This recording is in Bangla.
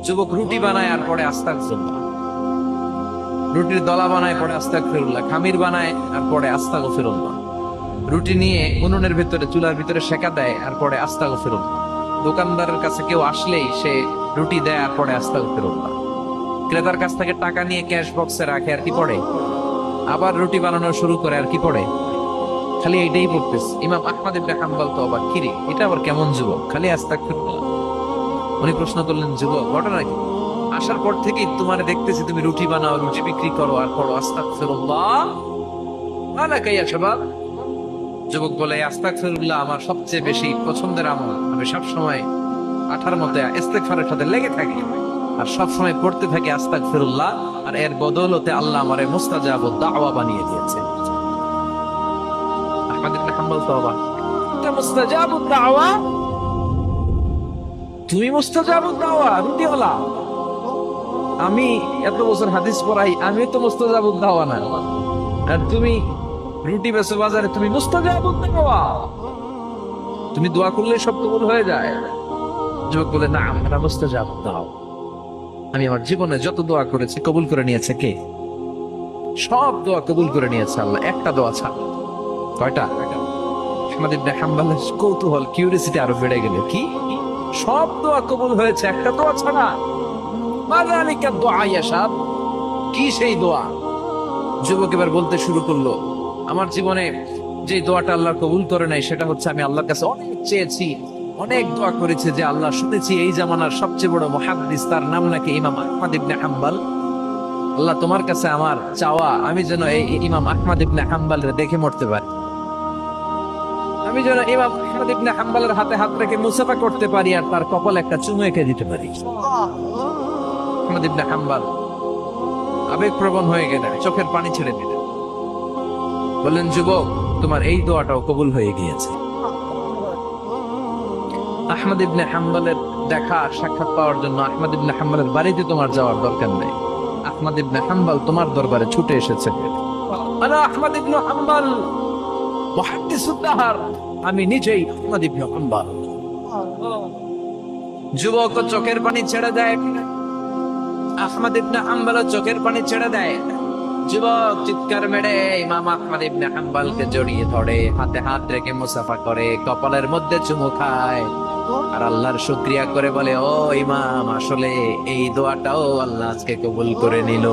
যুবক রুটি বানায় আর পরে আস্তাগফিরুল্লাহ, রুটির দলা বানায় পরে আস্তাগফিরুল্লাহ, খামির বানায় আর পরে আস্তাগফিরুল্লাহ, রুটি নিয়ে উনুনের ভিতরে চুলার ভিতরে সেকা দেয় আর পরে আস্তাগফিরুল্লাহ, দোকানদারের কাছে কেউ আসলেই সে রুটি দেয় আর পরে আস্তাগফিরুল্লাহ, ক্রেতার কাছ থেকে টাকা নিয়ে ক্যাশ বক্সে রাখে আর কি পড়ে, আবার রুটি বানানো শুরু করে আর কি পড়ে, খালি এইটাই পড়তেছে। ইমাম আহমদ ইবনে হাম্বল তো অবাক, কিরে এটা আবার কেমন যুবক, খালি আস্তাগফিরুল্লাহ। উনি প্রশ্ন করলেন, যুবক ঘটনা কি? আসার পর থেকেই তোমার দেখতেছি তুমি রুটি বানাও, রুটি বিক্রি করো আর পড়ো আস্তাগফিরুল্লাহ, আলাকা ইয়া শাবাব। যুবক বলে, আস্তাগফিরুল্লাহ আমার সবচেয়ে বেশি পছন্দের আমল, আমি সব সময় আঠার মতো ইস্তেগফারের সাথে লেগে থাকি আর সব সময় পড়তে থাকি আস্তাগফিরুল্লাহ, আর এর বদৌলতে আল্লাহ আমারে মুস্তাজাবুদ দাওয়া বানিয়ে দিয়েছে। আহমদ ইবনে হাম্বল তো অবাক, এটা মুস্তাজাবুদ দাওয়া, তুমি মুস্তাজাবুদ দাওয়া রুটিওয়ালা? আমি এত বছর হাদিস পড়াই, আমি তো মুস্তাজাবুদ দাওয়া না, আর তুমি রুটি বেচো বাজারে, তুমি মুস্তাজাবুদ দাওয়া, তুমি দোয়া করলে সব কবুল হয়ে যায়? যুবক বলে, না আমরা মুস্তাজাবুদ দাওয়া, আমি আমার জীবনে যত দোয়া করেছি কবুল করে নিয়েছে কে? সব দোয়া কবুল করে নিয়েছে আল্লাহ, একটা দোয়া ছাড়া। কয়টা? আহমদ ইবনে হাম্বলের কৌতূহল, কিউরিওসিটি আরো বেড়ে গেল, কি সব দোয়া কবুল হয়েছে একটা দোয়া ছাড়া? মাযালিকা দোয়া ইয়া শাব, কি সেই দোয়া? যুবক এবার বলতে শুরু করলো, আমার জীবনে যে দোয়াটা আল্লাহ কবুল করে নাই সেটা হচ্ছে, আমি আল্লাহর কাছে অনেক চেয়েছি, অনেক দোয়া করেছে, যে আল্লাহ শুনেছি এই জামানার সবচেয়ে বড় মুহাদ্দিস, তার নাম নাকি ইমাম আহমদ ইবনে হাম্বল। আল্লাহ তোমার কাছে আমার চাওয়া, আমি যেন এই ইমাম আহমদ ইবনে হাম্বলের দেখে মরতে পারি, আমি যেন ইমাম আহমদ ইবনে হাম্বলের হাতে হাত রেখে মুসাফা করতে পারি আর তার কপালে একটা চুমু এঁকে দিতে পারি। আহমদ ইবনে হাম্বল আবেগপ্রবণ হয়ে গেলেন, চোখের পানি ছেড়ে দিলেন, বললেন, যুবক তোমার এই দোয়াটাও কবুল হয়ে গিয়েছে। আহমদ ইবনে হাম্বলের দেখা সাক্ষাৎ পাওয়ার জন্য আহমদ ইবনে হাম্বলের বাড়িতে তোমার যাওয়ার দরকার নেই, আহমদ ইবনে হাম্বল তোমার দরবারে ছুটে এসেছে। আনা আহমদ ইবনে হাম্বল মুহাদ্দিসুদ দাহর, আমি নিজেই আহমদ ইবনে হাম্বল। যুবক চোখের পানি ছেড়ে দেয়, আহমদ ইবনে হাম্বল চোখের পানি ছেড়ে দেয়। যুবক চিৎকার মেরে ইমাম আহমদ ইবনে হাম্বলকে জড়িয়ে ধরে, হাতে হাত রেখে মুসাফা করে, কপালের মধ্যে চুমু খায় আর আল্লাহর শুকরিয়া করে বলে, ও ইমাম, আসলে এই দোয়াটাও আল্লাহ আজকে কবুল করে নিল।